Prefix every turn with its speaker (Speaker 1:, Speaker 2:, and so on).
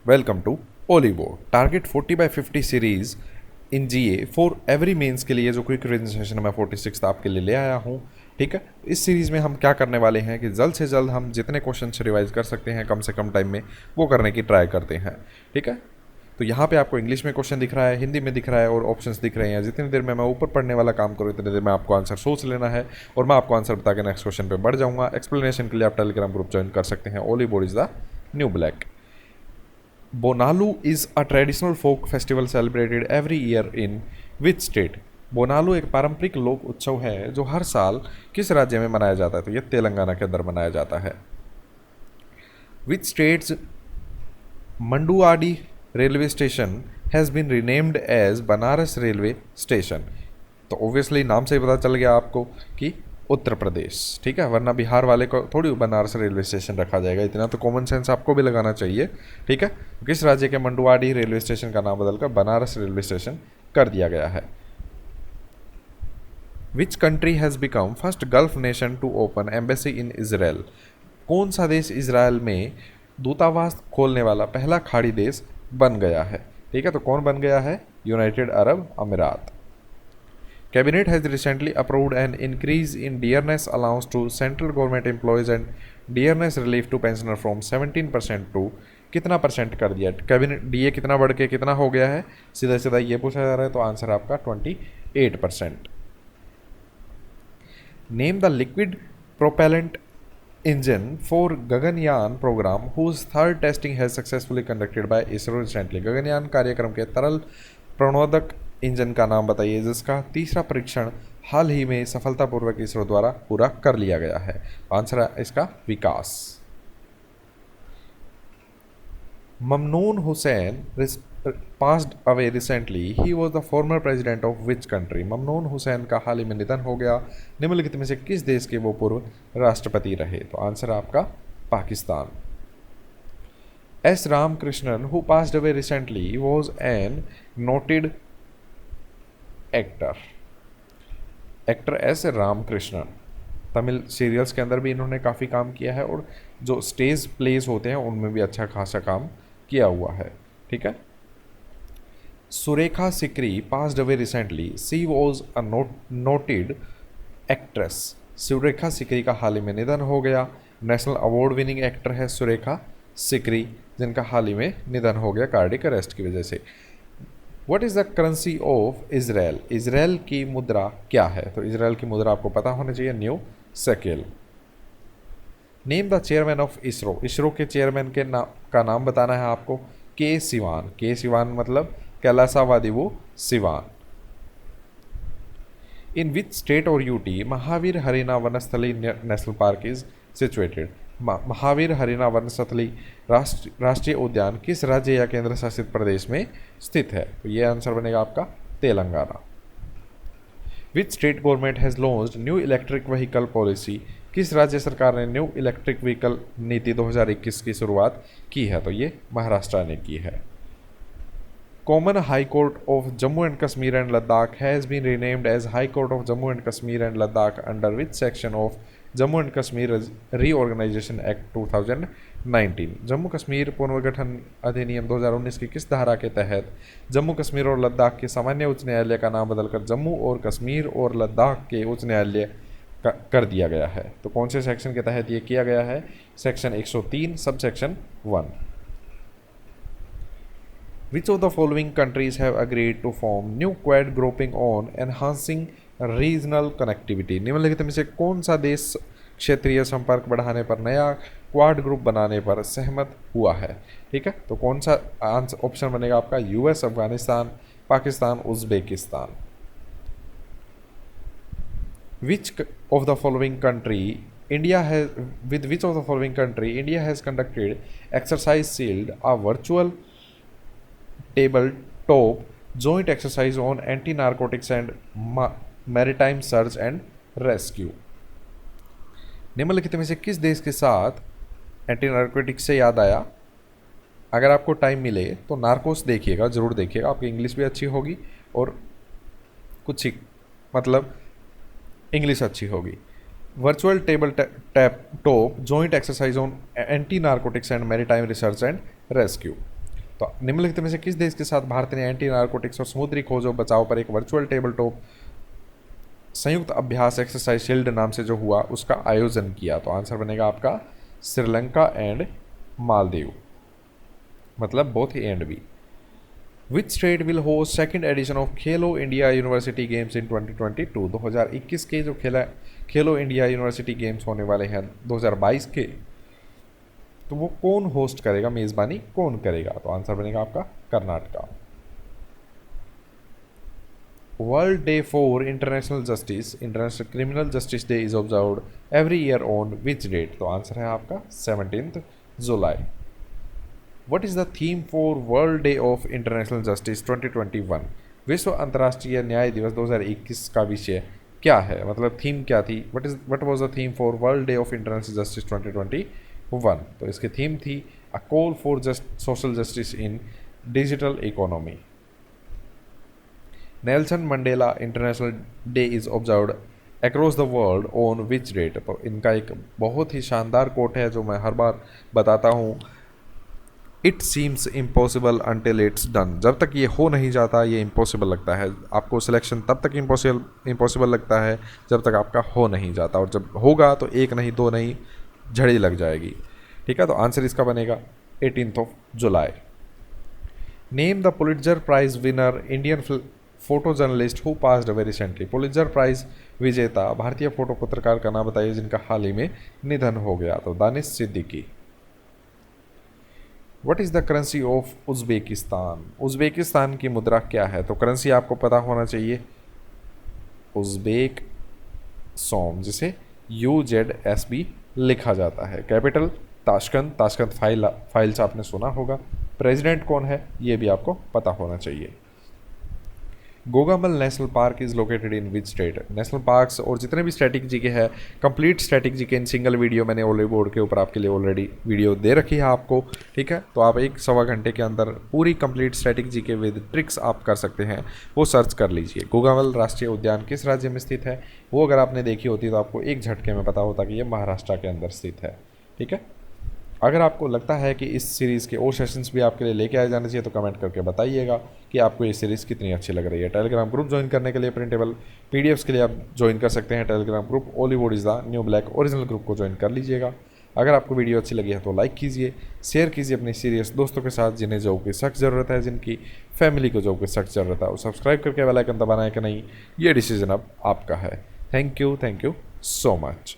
Speaker 1: Welcome to ओलीवो target 40/50 series in GA for every mains के लिए जो क्विक रिविजन सेशन मैं 46 आपके लिए ले आया हूँ। ठीक है, इस सीरीज़ में हम क्या करने वाले हैं कि जल्द से जल्द हम जितने क्वेश्चन रिवाइज कर सकते हैं कम से कम टाइम में वो करने की ट्राई करते हैं। ठीक है, तो यहाँ पे आपको इंग्लिश में क्वेश्चन दिख रहा है, हिंदी में दिख रहा है और ऑप्शंस दिख रहे हैं। जितनी देर में मैं ऊपर पढ़ने वाला काम करूँ इतनी देर में आपको आंसर सोच लेना है और मैं आपको आंसर बता के नेक्स्ट क्वेश्चन पे बढ़ जाऊँगा। एक्सप्लेनेशन के लिए आप टेलीग्राम ग्रुप ज्वाइन कर सकते हैं। ओलीवो is the new black. Bonalu is a traditional folk festival celebrated every year in which state. Bonalu एक पारंपरिक लोक उत्सव है जो हर साल किस राज्य में मनाया जाता है? तो ये तेलंगाना के अंदर मनाया जाता है। Which states Manduadih railway station has been renamed as Banaras railway station. तो ऑब्वियसली नाम से ही पता चल गया आपको कि उत्तर प्रदेश। ठीक है, वरना बिहार वाले को थोड़ी बनारस रेलवे स्टेशन रखा जाएगा, इतना तो कॉमन सेंस आपको भी लगाना चाहिए। ठीक है, किस राज्य के मंडुआडी रेलवे स्टेशन का नाम बदलकर बनारस रेलवे स्टेशन कर दिया गया है? Which country has become first Gulf nation to open embassy in Israel. कौन सा देश इजराइल में दूतावास खोलने वाला पहला खाड़ी देश बन गया है? ठीक है, तो कौन बन गया है? यूनाइटेड अरब अमीरात। Cabinet has recently approved an increase in dearness allowance to central government employees and dearness relief to pensioner from 17% to कितना परसेंट कर दिया? कैबिनेट डीए कितना बढ़ के कितना हो गया है? सीधा सीधा ये पूछा जा रहा है, तो आंसर आपका 28%। Name the liquid propellant engine for Gaganyaan programme whose third testing has successfully conducted by ISRO recently। Gaganyaan कार्यक्रम के तरल प्रणोदक इंजन का नाम बताइए जिसका तीसरा परीक्षण हाल ही में सफलतापूर्वक इसरो द्वारा पूरा कर लिया गया है। आंसर है इसका विकास। Mamnoon Hussain passed away recently. He was the former president of which country? Mamnoon Hussain का हाल ही में निधन हो गया। निम्नलिखित में से किस देश के वो पूर्व राष्ट्रपति रहे? तो आंसर आपका Pakistan. S Ramakrishnan who passed away recently was an noted actor S Ramakrishnan. Tamil serials के अंदर भी इन्होंने काफ़ी काम किया है और जो स्टेज प्लेस होते हैं उनमें भी अच्छा खासा काम किया हुआ है। ठीक है, Surekha Sikri passed away recently. She was a noted actress. Surekha Sikri का हाल ही में निधन हो गया। नेशनल अवार्ड विनिंग एक्टर है सुरेखा सिकरी, जिनका हाल ही में निधन हो गया कार्डिक अरेस्ट की वजह से। What is the currency of Israel. Israel की मुद्रा क्या है? तो इजराइल की मुद्रा आपको पता होना चाहिए, new shekel. Name the chairman of ISRO. ISRO के चेयरमैन के का नाम बताना है आपको। के सिवान। के सिवान मतलब कैलासावादी वो सिवान। इन विच स्टेट और UT Mahavir Harina Vanasthali national park is situated. Mahavir Harina Vanasthali राष्ट्रीय उद्यान किस राज्य या केंद्र शासित प्रदेश में स्थित है? तो ये आंसर बनेगा आपका Telangana. Which state government has launched new electric vehicle policy. किस राज्य सरकार ने न्यू इलेक्ट्रिक व्हीकल नीति 2021 की शुरुआत की है? तो ये महाराष्ट्र ने की है। Common high court of Jammu and Kashmir and Ladakh has been renamed as high court of Jammu and Kashmir and Ladakh under which section of Jammu and Kashmir reorganisation act 2019। Jammu Kashmir पुनर्गठन अधिनियम 2019 की किस धारा के तहत जम्मू कश्मीर और लद्दाख के सामान्य उच्च न्यायालय का नाम बदलकर जम्मू और कश्मीर और लद्दाख के उच्च न्यायालय कर दिया गया है? तो कौन से सेक्शन के तहत ये किया गया है? Section 103 sub section 1। Which of the following countries have agreed to form new Quad grouping on enhancing regional connectivity? निम्नलिखित में से कौन सा देश क्षेत्रीय संपर्क बढ़ाने पर नया क्वाड ग्रुप बनाने पर सहमत हुआ है? ठीक है, तो कौन सा आंसर ऑप्शन बनेगा आपका? US, Afghanistan, Pakistan, Uzbekistan. Which of the following country India has with which of the following country India has conducted exercise shield, a virtual tabletop joint exercise on anti-narcotics and maritime search and rescue। निम्नलिखित में से किस देश के साथ anti narcotics से याद आया, अगर आपको टाइम मिले तो नार्कोस देखिएगा, ज़रूर देखिएगा, आपकी इंग्लिश भी अच्छी होगी और कुछ ही मतलब इंग्लिश अच्छी होगी। Virtual table top joint exercise on anti narcotics and maritime research and rescue. तो निम्नलिखित में से किस देश के साथ भारत ने एंटी नारकोटिक्स और समुद्री खोज और बचाव पर एक वर्चुअल टेबल टॉप संयुक्त अभ्यास एक्सरसाइज शील्ड नाम से जो हुआ उसका आयोजन किया? तो आंसर बनेगा आपका श्रीलंका एंड मालदीव, मतलब both A and B. Which state will host second edition of Khelo India University Games in 2022? 2021 के जो खेलो इंडिया यूनिवर्सिटी गेम्स होने वाले हैं 2022 के, तो वो कौन होस्ट करेगा, मेज़बानी कौन करेगा? तो आंसर बनेगा आपका Karnataka. World day for international justice, international criminal justice day is observed every year on which date? तो आंसर है आपका 17 जुलाई। What is the theme for World Day of International Justice 2021? विश्व अंतर्राष्ट्रीय न्याय दिवस 2021 का विषय क्या है, मतलब थीम क्या थी? What was the theme for World Day of International Justice 2021? तो इसकी थीम थी A Call for Social Justice in Digital Economy. Nelson Mandela international day is observed across the world on which date? तो इनका एक बहुत ही शानदार coat है जो मैं हर बार बताता हूँ, it seems impossible until it's done. जब तक ये हो नहीं जाता ये इम्पॉसिबल लगता है। आपको सिलेक्शन तब तक इम्पॉसिबल लगता है जब तक आपका हो नहीं जाता, और जब होगा तो एक नहीं दो नहीं झड़ी लग जाएगी। ठीक है, तो आंसर इसका बनेगा 18 जुलाई। Name the Pulitzer prize winner Indian photo journalist who passed away recently? Pulitzer prize विजेता भारतीय फोटो पत्रकार का नाम बताइए जिनका हाल ही में निधन हो गया? तो Danish Siddiqui. What is the currency of Uzbekistan? Uzbekistan की मुद्रा क्या है? तो करेंसी आपको पता होना चाहिए, उज़्बेक सोम, जिसे UZSB लिखा जाता है। कैपिटल ताशकंद फाइल्स आपने सुना होगा। प्रेसिडेंट कौन है ये भी आपको पता होना चाहिए। Gugamal national park is located in which state? National parks और जितने भी स्टैटिक जीके है, complete static GK in single video मैंने ऑलरेडी बोर्ड के ऊपर आपके लिए ऑलरेडी वीडियो दे रखी है आपको। ठीक है, तो आप 1-1.25 घंटे के अंदर पूरी complete static GK with tricks आप कर सकते हैं, वो सर्च कर लीजिए। गोगामल राष्ट्रीय उद्यान किस राज्य में स्थित है? वो अगर आपने देखी होती तो आपको एक झटके में पता होता कि ये महाराष्ट्र के अंदर स्थित है। ठीक है, अगर आपको लगता है कि इस सीरीज़ के और सेशंस भी आपके लिए लेके आए जाने चाहिए तो कमेंट करके बताइएगा कि आपको ये सीरीज़ कितनी अच्छी लग रही है। टेलीग्राम ग्रुप ज्वाइन करने के लिए प्रिंटेबल PDFs के लिए आप ज्वाइन कर सकते हैं Telegram group Ollywood is the new black original group को ज्वाइन कर लीजिएगा। अगर आपको वीडियो अच्छी लगी है तो लाइक कीजिए, शेयर कीजिए अपने सीरियस दोस्तों के साथ जिन्हें जॉब की सख्त ज़रूरत है, जिनकी फैमिली को जॉब की सख्त ज़रूरत है, और सब्सक्राइब करके बेल आइकन दबाना है कि नहीं, ये डिसीजन अब आपका है। Thank you so much.